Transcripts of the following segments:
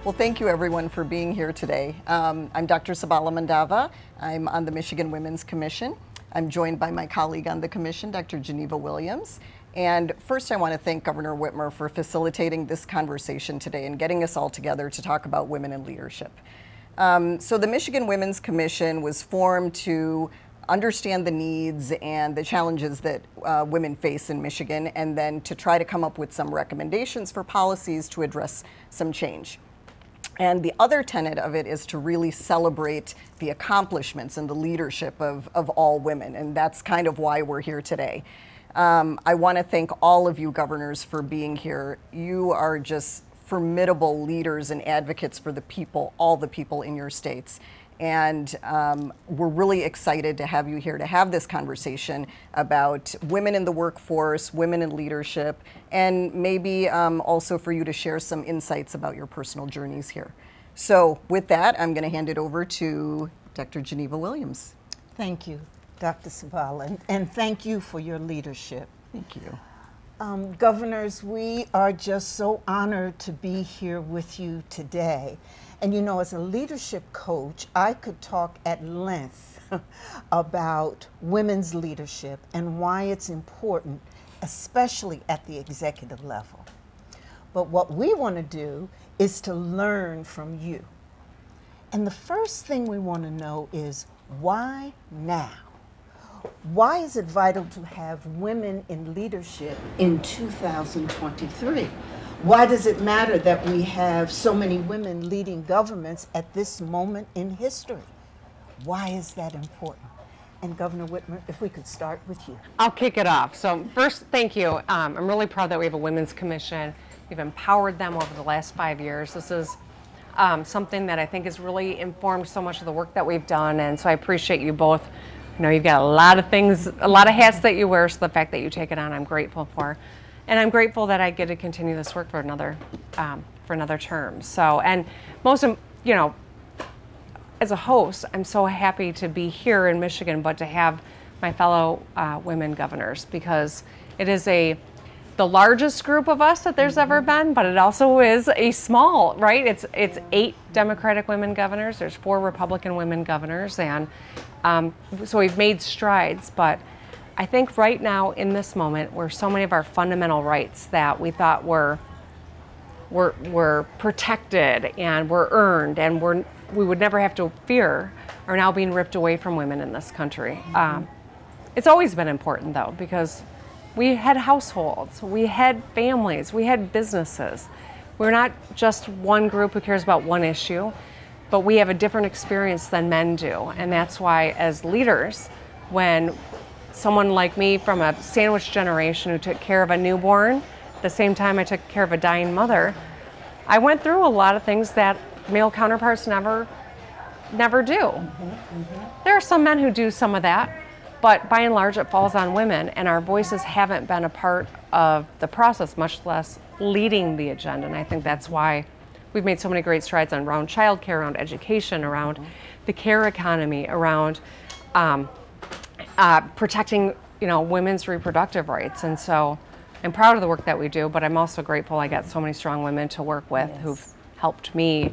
Well, thank you everyone for being here today. I'm Dr. Sabala Mandava. I'm on the Michigan Women's Commission. I'm joined by my colleague on the commission, Dr. Geneva Williams. And first I want to thank Governor Whitmer for facilitating this conversation today and getting us all together to talk about women in leadership. So the Michigan Women's Commission was formed to understand the needs and the challenges that women face in Michigan, and then to try to come up with some recommendations for policies to address some change. And the other tenet of it is to really celebrate the accomplishments and the leadership of all women, and that's kind of why we're here today. I want to thank all of you governors for being here. You are just formidable leaders and advocates for the people, all the people in your states. And we're really excited to have you here to have this conversation about women in the workforce, women in leadership, and maybe also for you to share some insights about your personal journeys here. So with that, I'm going to hand it over to Dr. Geneva Williams. Thank you, Dr. Sabala, and thank you for your leadership. Thank you. Governors, we are just so honored to be here with you today. And you know, as a leadership coach, I could talk at length about women's leadership and why it's important, especially at the executive level. But what we want to do is to learn from you. And the first thing we want to know is, why now? Why is it vital to have women in leadership in 2023? Why does it matter that we have so many women leading governments at this moment in history? Why is that important? And Governor Whitmer, if we could start with you. I'll kick it off. So first, thank you. I'm really proud that we have a Women's Commission. We've empowered them over the last 5 years. This is something that I think has really informed so much of the work that we've done, and so I appreciate you both. You know, you've got a lot of things, a lot of hats that you wear, so the fact that you take it on, I'm grateful for. And I'm grateful that I get to continue this work for another term. So, and most, you know, as a host, I'm so happy to be here in Michigan, but to have my fellow women governors, because it is the largest group of us that there's ever been, but it also is a small, right? It's 8 Democratic women governors. There's 4 Republican women governors, and so we've made strides, but I think right now in this moment where so many of our fundamental rights that we thought were protected and were earned and we would never have to fear are now being ripped away from women in this country. It's always been important though, because we had households, we had families, we had businesses. We're not just one group who cares about one issue, but we have a different experience than men do. And that's why as leaders, when someone like me from a sandwich generation who took care of a newborn, at the same time I took care of a dying mother, I went through a lot of things that male counterparts never do. There are some men who do some of that, but by and large it falls on women, and our voices haven't been a part of the process, much less leading the agenda. And I think that's why we've made so many great strides around childcare, around education, around the care economy, around protecting, you know, women's reproductive rights. And so I'm proud of the work that we do, but I'm also grateful I got so many strong women to work with who've helped me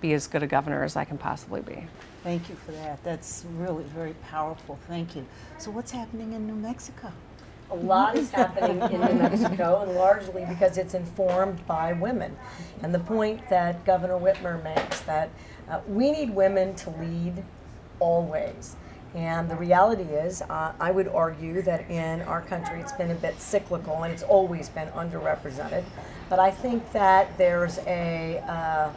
be as good a governor as I can possibly be. Thank you for that. That's really very powerful. Thank you. So what's happening in New Mexico? A lot is happening in New Mexico, and largely because it's informed by women. And the point that Governor Whitmer makes, that we need women to lead always. And the reality is, I would argue that in our country it's been a bit cyclical and it's always been underrepresented. But I think that there's a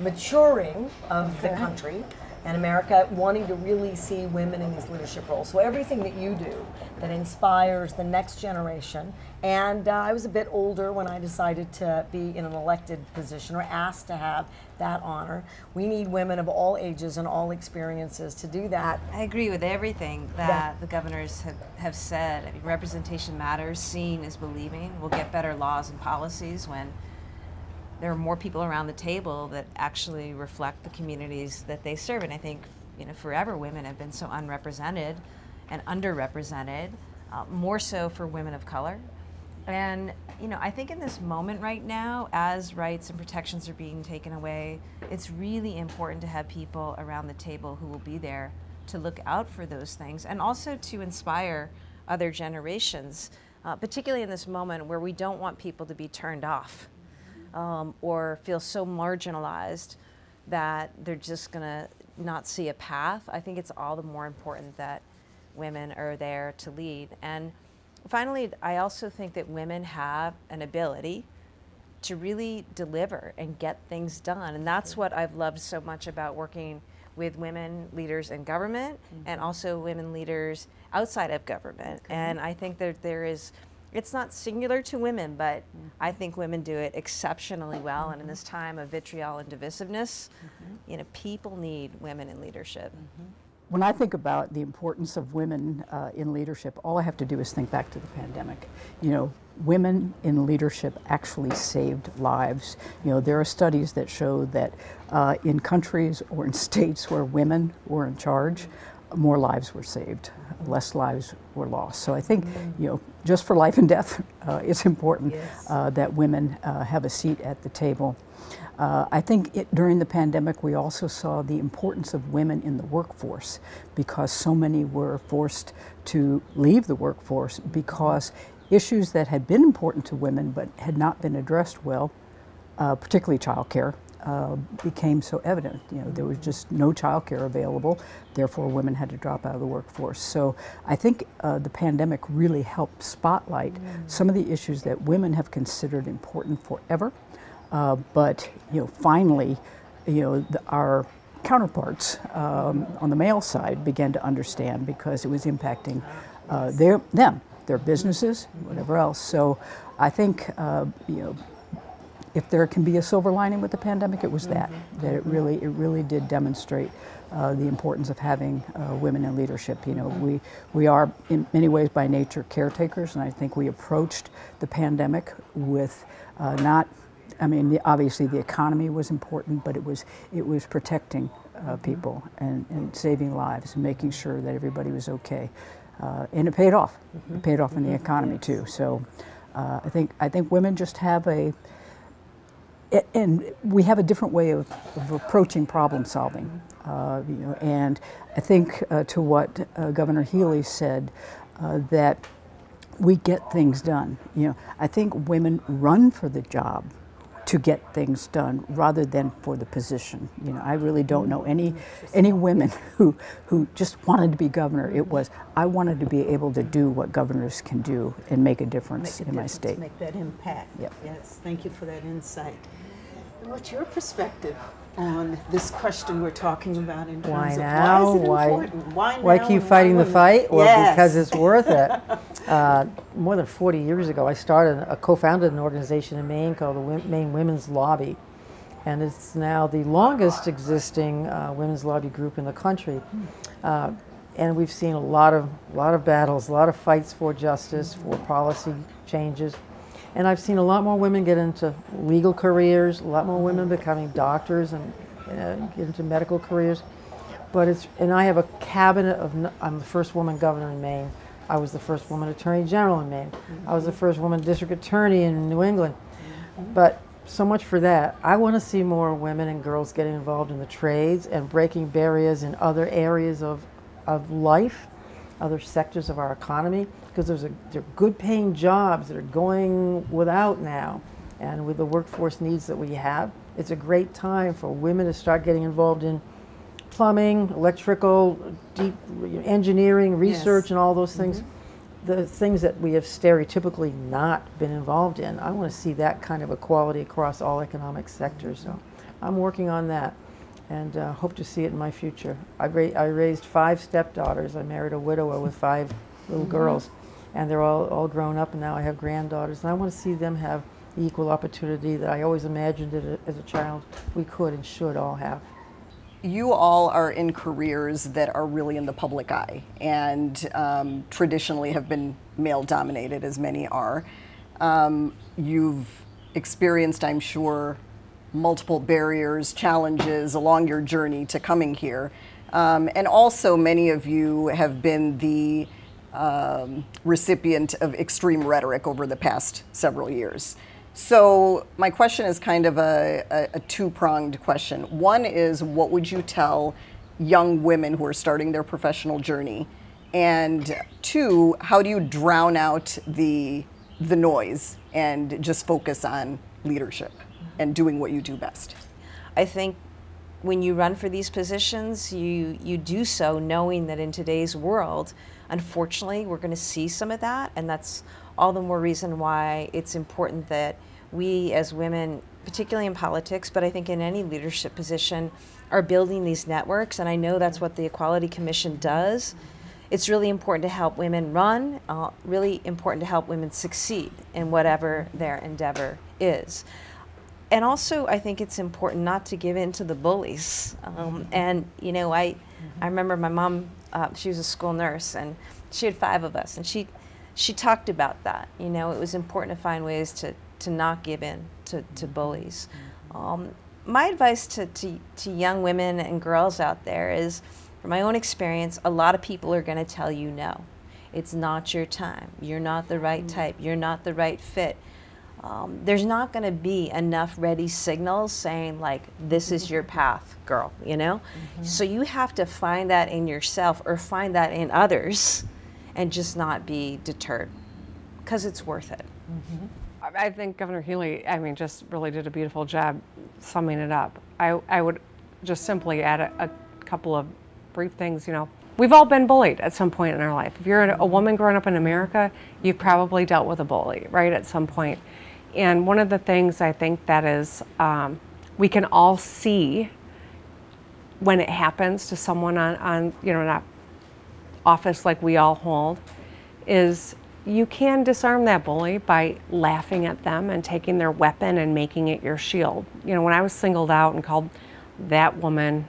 maturing of the country and America wanting to really see women in these leadership roles. So everything that you do that inspires the next generation, and I was a bit older when I decided to be in an elected position or asked to have that honor. We need women of all ages and all experiences to do that. I agree with everything that the governors have said. I mean, representation matters, seeing is believing. We'll get better laws and policies when there are more people around the table that actually reflect the communities that they serve. And I think, you know, forever women have been so unrepresented and underrepresented, more so for women of color. And you know, I think in this moment right now, as rights and protections are being taken away, it's really important to have people around the table who will be there to look out for those things, and also to inspire other generations, particularly in this moment where we don't want people to be turned off or feel so marginalized that they're just gonna not see a path. I think it's all the more important that women are there to lead. And finally, I also think that women have an ability to really deliver and get things done. And that's what I've loved so much about working with women leaders in government and also women leaders outside of government. And I think that it's not singular to women, but I think women do it exceptionally well. And in this time of vitriol and divisiveness, you know, people need women in leadership. When I think about the importance of women in leadership, all I have to do is think back to the pandemic. You know, women in leadership actually saved lives. You know, there are studies that show that in countries or in states where women were in charge, more lives were saved, less lives were lost. So I think, you know, just for life and death, it's important that women have a seat at the table. I think during the pandemic, we also saw the importance of women in the workforce, because so many were forced to leave the workforce because issues that had been important to women but had not been addressed well, particularly childcare, became so evident. You know, there was just no childcare available, therefore women had to drop out of the workforce. So I think the pandemic really helped spotlight some of the issues that women have considered important forever. But you know, finally, you know, our counterparts on the male side began to understand, because it was impacting their businesses, whatever else. So I think you know, if there can be a silver lining with the pandemic, it was that it really did demonstrate the importance of having women in leadership. You know, we are in many ways by nature caretakers, and I think we approached the pandemic with I mean, obviously the economy was important, but it was protecting people and saving lives and making sure that everybody was okay. And it paid off. It paid off in the economy too. So I think women just have and we have a different way of approaching problem solving. You know, and I think to what Governor Healey said, that we get things done. You know, I think women run for the job to get things done rather than for the position. You know, I really don't know any women who just wanted to be governor. It was, I wanted to be able to do what governors can do and make a difference in my state. Make that impact. Yep. Yes, thank you for that insight. And what's your perspective on this question we're talking about in terms of why is it important? Why keep fighting the fight? Well, because it's worth it. More than 40 years ago, I co-founded an organization in Maine called the Maine Women's Lobby, and it's now the longest existing women's lobby group in the country. And we've seen a lot of battles, a lot of fights for justice, for policy changes. And I've seen a lot more women get into legal careers, a lot more women becoming doctors and get into medical careers. And I have a cabinet I'm the first woman governor in Maine. I was the first woman attorney general in Maine. I was the first woman district attorney in New England. But so much for that. I want to see more women and girls getting involved in the trades and breaking barriers in other areas of life, other sectors of our economy, because there are good paying jobs that are going without now. And with the workforce needs that we have, it's a great time for women to start getting involved in plumbing, electrical, deep engineering, research, and all those things. The things that we have stereotypically not been involved in. I want to see that kind of equality across all economic sectors. So I'm working on that, and hope to see it in my future. I raised 5 stepdaughters. I married a widower with 5 little girls, and they're all grown up, and now I have granddaughters, and I want to see them have the equal opportunity that I always imagined as a child we could and should all have. You all are in careers that are really in the public eye and traditionally have been male dominated, as many are. You've experienced, I'm sure, multiple barriers, challenges along your journey to coming here. And also many of you have been the recipient of extreme rhetoric over the past several years. So my question is kind of a two-pronged question. One is, what would you tell young women who are starting their professional journey? And two, how do you drown out the noise and just focus on leadership and doing what you do best? I think when you run for these positions, you do so knowing that in today's world, unfortunately, we're going to see some of that, and that's all the more reason why it's important that we as women, particularly in politics, but I think in any leadership position, are building these networks, and I know that's what the Equality Commission does. It's really important to help women run, really important to help women succeed in whatever their endeavor is. And also, I think it's important not to give in to the bullies. And, you know, I remember my mom, she was a school nurse, and she had 5 of us, and she talked about that. You know, it was important to find ways to not give in to bullies. My advice to young women and girls out there is, from my own experience, a lot of people are going to tell you no. It's not your time. You're not the right type. You're not the right fit. There's not going to be enough ready signals saying, like, this is your path, girl, you know? So you have to find that in yourself or find that in others and just not be deterred, because it's worth it. I think Governor Healey, I mean, just really did a beautiful job summing it up. I would just simply add a couple of brief things. You know, we've all been bullied at some point in our life. If you're a woman growing up in America, you've probably dealt with a bully, right, at some point. And one of the things I think that is, we can all see when it happens to someone on you know, an office like we all hold, is you can disarm that bully by laughing at them and taking their weapon and making it your shield. You know, when I was singled out and called that woman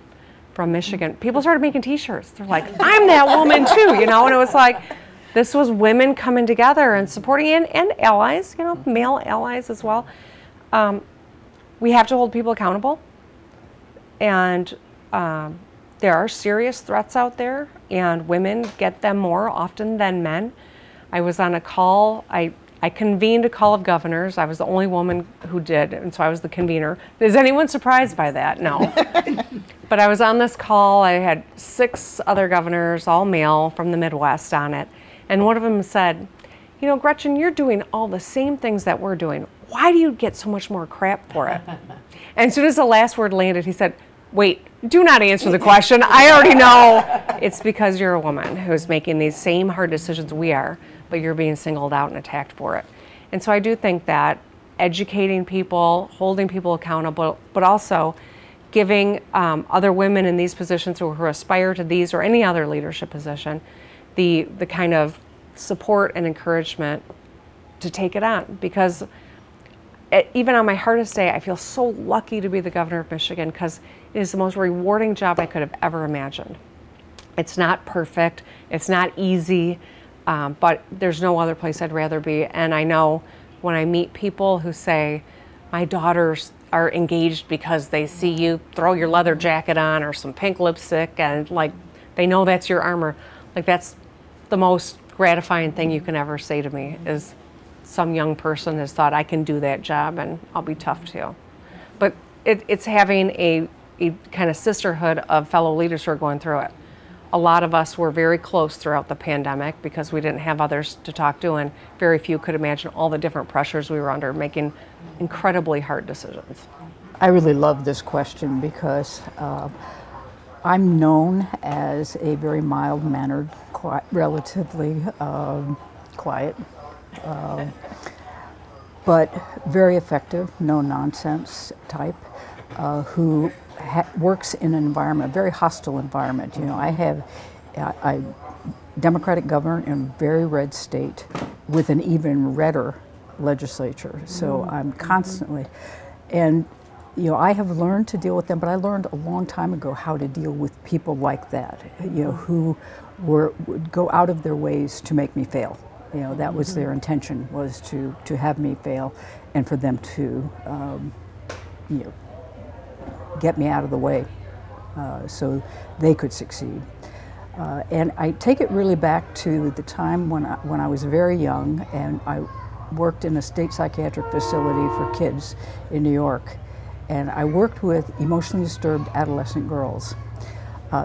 from Michigan, people started making t-shirts. They're like, I'm that woman too, you know, and it was like, this was women coming together and supporting, and allies, you know, male allies as well. We have to hold people accountable, and there are serious threats out there, and women get them more often than men. I was on a call, I convened a call of governors. I was the only woman who did, and so I was the convener. Is anyone surprised by that? No. But I was on this call. I had 6 other governors, all male, from the Midwest on it. And one of them said, you know, Gretchen, you're doing all the same things that we're doing. Why do you get so much more crap for it? And as soon as the last word landed, he said, wait, do not answer the question. I already know. It's because you're a woman who's making these same hard decisions we are, but you're being singled out and attacked for it. And so I do think that educating people, holding people accountable, but also giving other women in these positions who aspire to these or any other leadership position the kind of support and encouragement to take it on. Because even on my hardest day, I feel so lucky to be the governor of Michigan, because it is the most rewarding job I could have ever imagined. It's not perfect, it's not easy, but there's no other place I'd rather be. And I know when I meet people who say, my daughters are engaged because they see you throw your leather jacket on or some pink lipstick, and like they know that's your armor, like that's the most gratifying thing you can ever say to me, is some young person has thought I can do that job and I'll be tough too. But it's having a kind of sisterhood of fellow leaders who are going through it. A lot of us were very close throughout the pandemic because we didn't have others to talk to, and very few could imagine all the different pressures we were under, making incredibly hard decisions. I really love this question because I'm known as a very mild-mannered, relatively quiet, but very effective, no-nonsense type, who works in an environment, a very hostile environment. You know, I have a Democratic governor in a very red state with an even redder legislature. So I'm constantly, and you know, I have learned to deal with them, but I learned a long time ago how to deal with people like that, you know, who would go out of their ways to make me fail. You know, that was their intention, was to have me fail and for them to, you know, get me out of the way so they could succeed. And I take it really back to the time when I was very young, and I worked in a state psychiatric facility for kids in New York. And I worked with emotionally disturbed adolescent girls.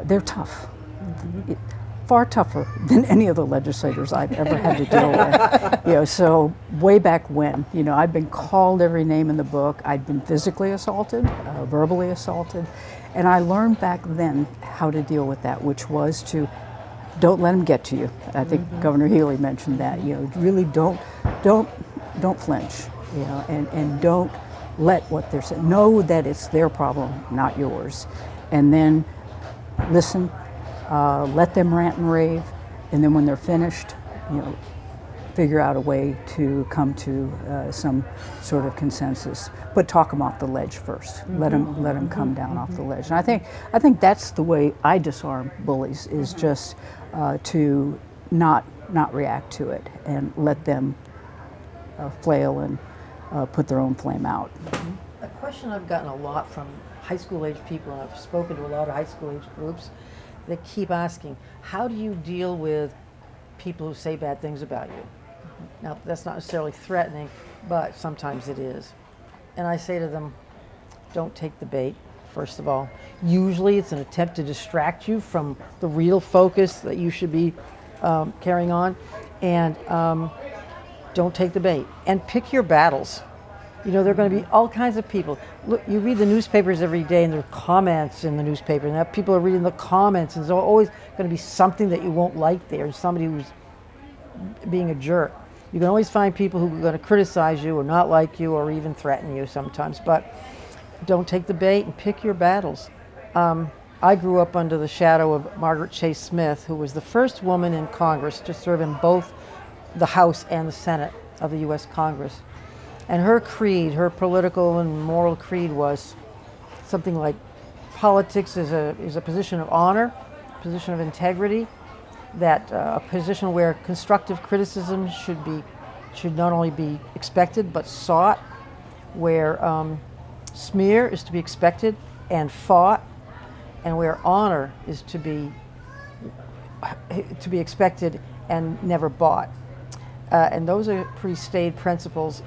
They're tough, far tougher than any of the legislators I've ever had to deal with. You know, so way back when, you know, I'd been called every name in the book. I'd been physically assaulted, verbally assaulted, and I learned back then how to deal with that, which was to don't let them get to you. I think Governor Healey mentioned that. You know, really don't flinch. You know, and don't let what they're saying. Know that it's their problem, not yours, and then listen. Let them rant and rave, and then when they're finished, you know, figure out a way to come to some sort of consensus. But talk them off the ledge first. Let them come down off the ledge. And I think that's the way I disarm bullies, is just to not react to it and let them flail and put their own flame out. A question I've gotten a lot from high school age people, and I've spoken to a lot of high school age groups, they keep asking, how do you deal with people who say bad things about you? Now, that's not necessarily threatening, but sometimes it is. And I say to them, don't take the bait, first of all. Usually it's an attempt to distract you from the real focus that you should be carrying on. And don't take the bait. And pick your battles. You know, there are going to be all kinds of people. Look, you read the newspapers every day, and there are comments in the newspaper, and that people are reading the comments, and there's always going to be something that you won't like there, and somebody who's being a jerk. You can always find people who are going to criticize you or not like you or even threaten you sometimes, but don't take the bait and pick your battles. I grew up under the shadow of Margaret Chase Smith, who was the first woman in Congress to serve in both the House and the Senate of the U.S. Congress. And her creed, her political and moral creed, was something like politics is a position of honor, a position of integrity, that a position where constructive criticism should not only be expected but sought, where smear is to be expected and fought, and where honor is to be expected and never bought. And those are pretty staid principles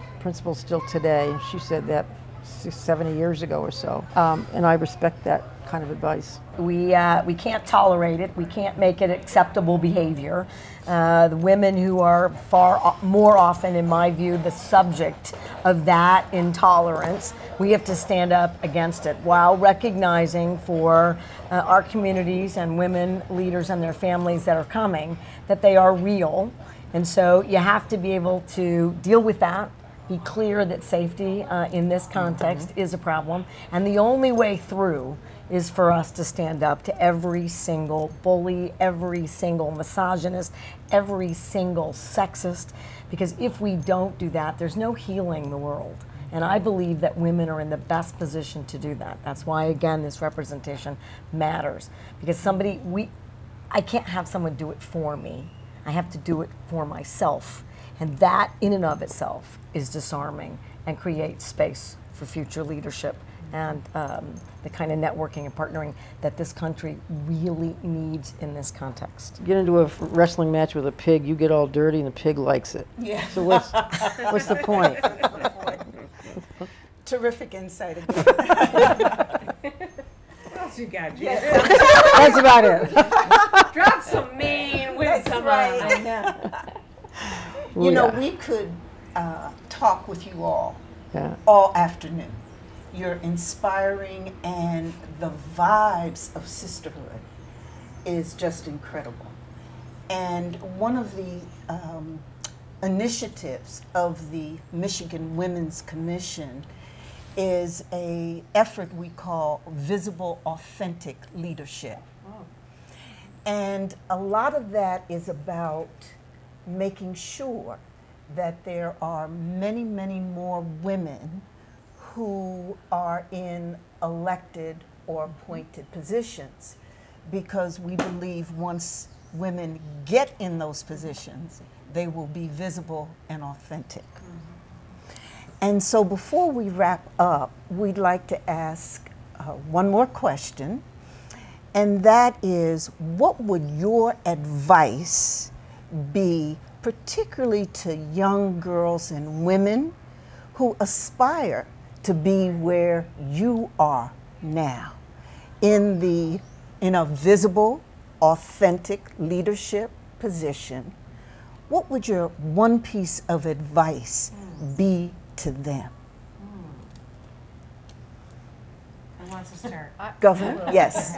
still today. And she said that 70 years ago or so. And I respect that kind of advice. We can't tolerate it. We can't make it acceptable behavior. The women who are far more often, in my view, the subject of that intolerance, we have to stand up against it while recognizing for our communities and women leaders and their families that are coming that they are real. And so you have to be able to deal with that, be clear that safety in this context is a problem. And the only way through is for us to stand up to every single bully, every single misogynist, every single sexist. Because if we don't do that, there's no healing the world. And I believe that women are in the best position to do that. That's why, again, this representation matters. Because I can't have someone do it for me. I have to do it for myself. And that in and of itself is disarming and creates space for future leadership and the kind of networking and partnering that this country really needs in this context. Get into a wrestling match with a pig, you get all dirty and the pig likes it. Yeah. So what's the point? Terrific insight. What else you got, Jen? That's about it. Drop some Maine wisdom on us. You know, we could talk with you all afternoon. You're inspiring, and the vibes of sisterhood is just incredible. And one of the initiatives of the Michigan Women's Commission is an effort we call Visible Authentic Leadership. Oh. And a lot of that is about making sure that there are many, many more women who are in elected or appointed positions, because we believe once women get in those positions, they will be visible and authentic. And so before we wrap up, we'd like to ask one more question. And that is, what would your advice be, particularly to young girls and women who aspire to be where you are now, in a visible, authentic leadership position? What would your one piece of advice be to them? Who wants to start? Governor, yes.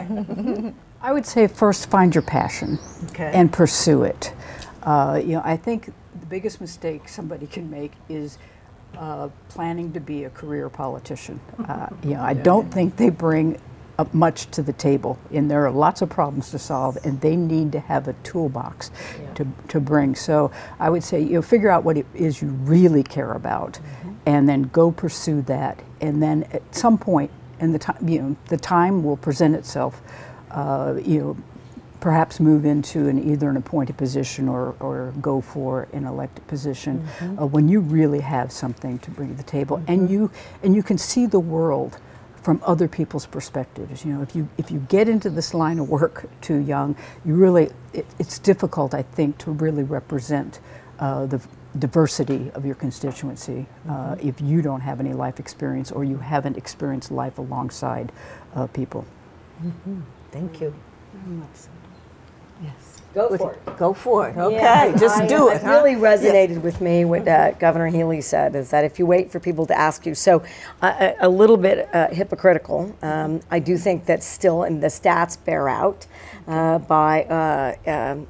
I would say first find your passion and pursue it. I think the biggest mistake somebody can make is planning to be a career politician. I don't think they bring much to the table, and there are lots of problems to solve, and they need to have a toolbox to bring. So I would say, figure out what it is you really care about, and then go pursue that. And then at some point, and the time will present itself. Perhaps move into either an appointed position or go for an elected position when you really have something to bring to the table, and you can see the world from other people's perspectives. If you get into this line of work too young, it's difficult, I think, to really represent the diversity of your constituency if you don't have any life experience or you haven't experienced life alongside people. Thank you. Yes. Go for it. Go for it. Okay, Yeah, just do it. It really resonated with me what Governor Healey said, is that if you wait for people to ask you, so a little bit hypocritical, I do think that still, and the stats bear out by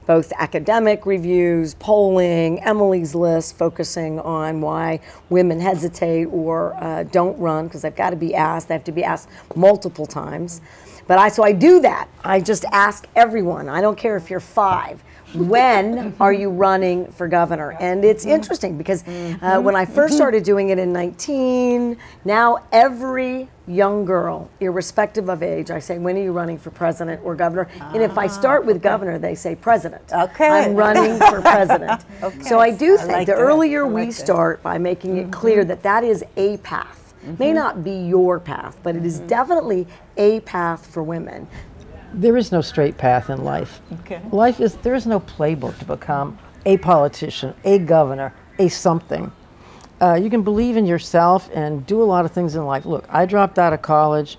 both academic reviews, polling, Emily's List, focusing on why women hesitate or don't run, because they've got to be asked. They have to be asked multiple times. But so I do that. I just ask everyone, I don't care if you're 5, when are you running for governor? And it's interesting because when I first started doing it in 19, now every young girl, irrespective of age, I say, when are you running for president or governor? And if I start with governor, they say president. Okay. I'm running for president. So I do think like the that. earlier we start by making it clear that that is a path. May not be your path, but it is definitely a path for women. There is no straight path in life. There is no playbook to become a politician, a governor, a something. You can believe in yourself and do a lot of things in life. Look, I dropped out of college,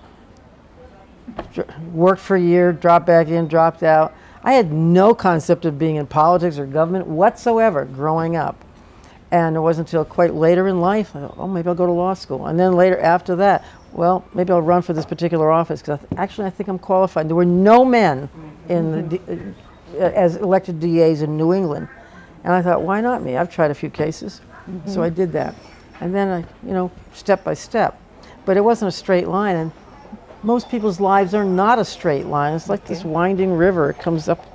worked for a year, dropped back in, dropped out. I had no concept of being in politics or government whatsoever growing up. And it wasn't until quite later in life, I thought, oh, maybe I'll go to law school. And then later after that, well, maybe I'll run for this particular office, because I think I'm qualified. There were no men as elected DAs in New England. And I thought, why not me? I've tried a few cases. So I did that. And then, step by step. But it wasn't a straight line. And most people's lives are not a straight line. It's like this winding river. It comes up,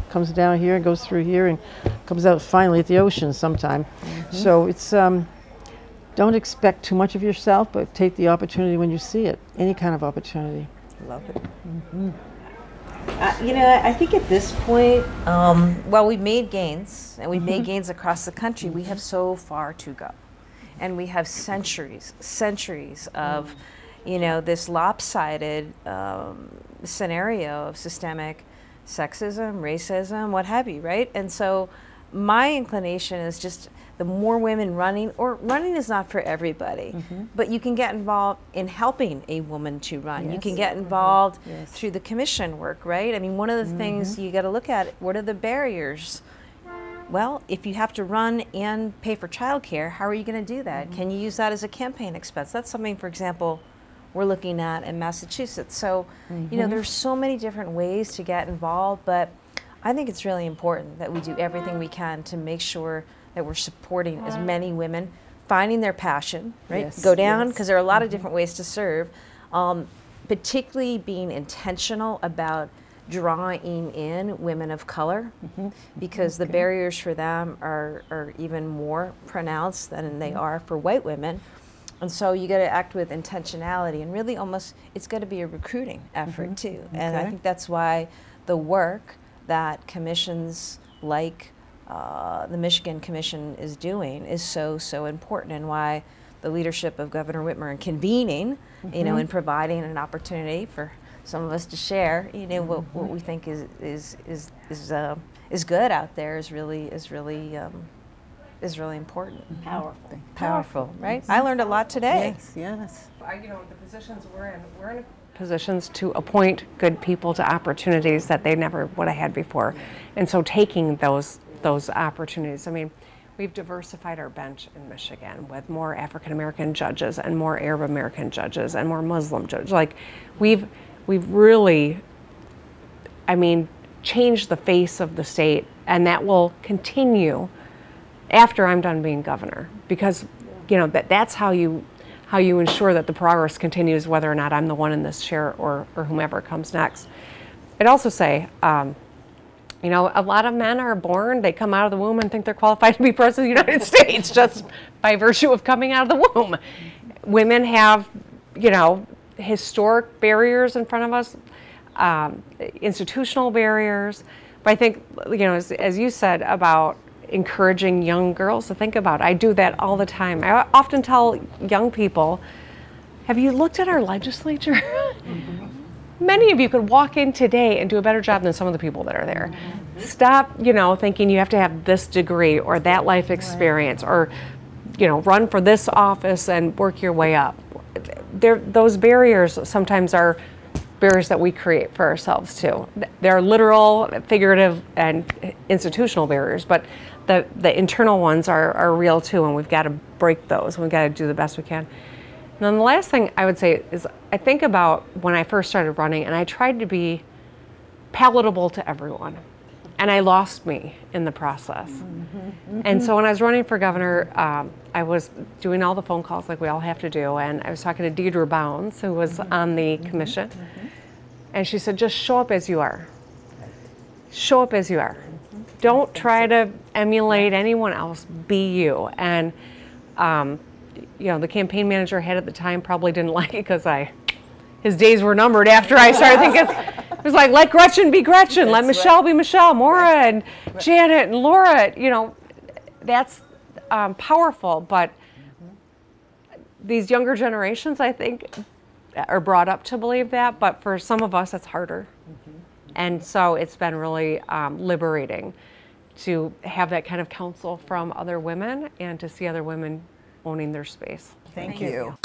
comes down here and goes through here and comes out finally at the ocean sometime. So it's, don't expect too much of yourself, but take the opportunity when you see it. Any kind of opportunity. Love it. I think at this point, well, we've made gains, and we've made gains across the country. We have so far to go. And we have centuries of, this lopsided scenario of systemic sexism, racism, what have you, right? And so my inclination is just the more women running, or running is not for everybody, but you can get involved in helping a woman to run. You can get involved through the commission work, right? I mean, one of the things you got to look at, what are the barriers? Well, if you have to run and pay for childcare, how are you going to do that? Can you use that as a campaign expense? That's something, for example, we're looking at in Massachusetts. So, there's so many different ways to get involved, but I think it's really important that we do everything we can to make sure that we're supporting as many women, finding their passion, right? Go down, because there are a lot of different ways to serve, particularly being intentional about drawing in women of color, because the barriers for them are even more pronounced than they are for white women. And so you got to act with intentionality, and really almost, it's got to be a recruiting effort too. And I think that's why the work that commissions like the Michigan Commission is doing is so important, and why the leadership of Governor Whitmer in convening, and providing an opportunity for some of us to share, you know, what we think is good out there is really important. Powerful, right? I learned a lot today. Yes, yes. You know, the positions we're in positions to appoint good people to opportunities that they never would have had before. And so taking those opportunities, I mean, we've diversified our bench in Michigan with more African American judges and more Arab American judges and more Muslim judges. Like, we've really, I mean, changed the face of the state, and that will continue after I'm done being governor, because, you know, that's how you ensure that the progress continues, whether or not I'm the one in this chair or whomever comes next. I'd also say, you know, a lot of men are born, they come out of the womb and think they're qualified to be president of the United States just by virtue of coming out of the womb. Women have, you know, historic barriers in front of us, institutional barriers. But I think, you know, as you said about encouraging young girls to think about, I do that all the time. I often tell young people, have you looked at our legislature? Many of you could walk in today and do a better job than some of the people that are there. Stop, you know, thinking you have to have this degree or that life experience, or, you know, run for this office and work your way up. Those barriers sometimes are barriers that we create for ourselves too. There are literal, figurative, and institutional barriers, but the internal ones are real too, and we've got to break those. We've got to do the best we can. And then the last thing I would say is, I think about when I first started running, and I tried to be palatable to everyone, and I lost me in the process. And so when I was running for governor, I was doing all the phone calls like we all have to do, and I was talking to Deidre Bounds, who was on the commission, and she said, just show up as you are. Show up as you are. Don't try to emulate anyone else, be you. And you know, the campaign manager I had at the time probably didn't like it because his days were numbered after I started thinking, it was like, let Gretchen be Gretchen, let Michelle be Michelle, Maura and Janet and Laura, you know, that's powerful. But these younger generations, I think, are brought up to believe that, but for some of us, it's harder. And so it's been really liberating to have that kind of counsel from other women and to see other women owning their space. Thank you.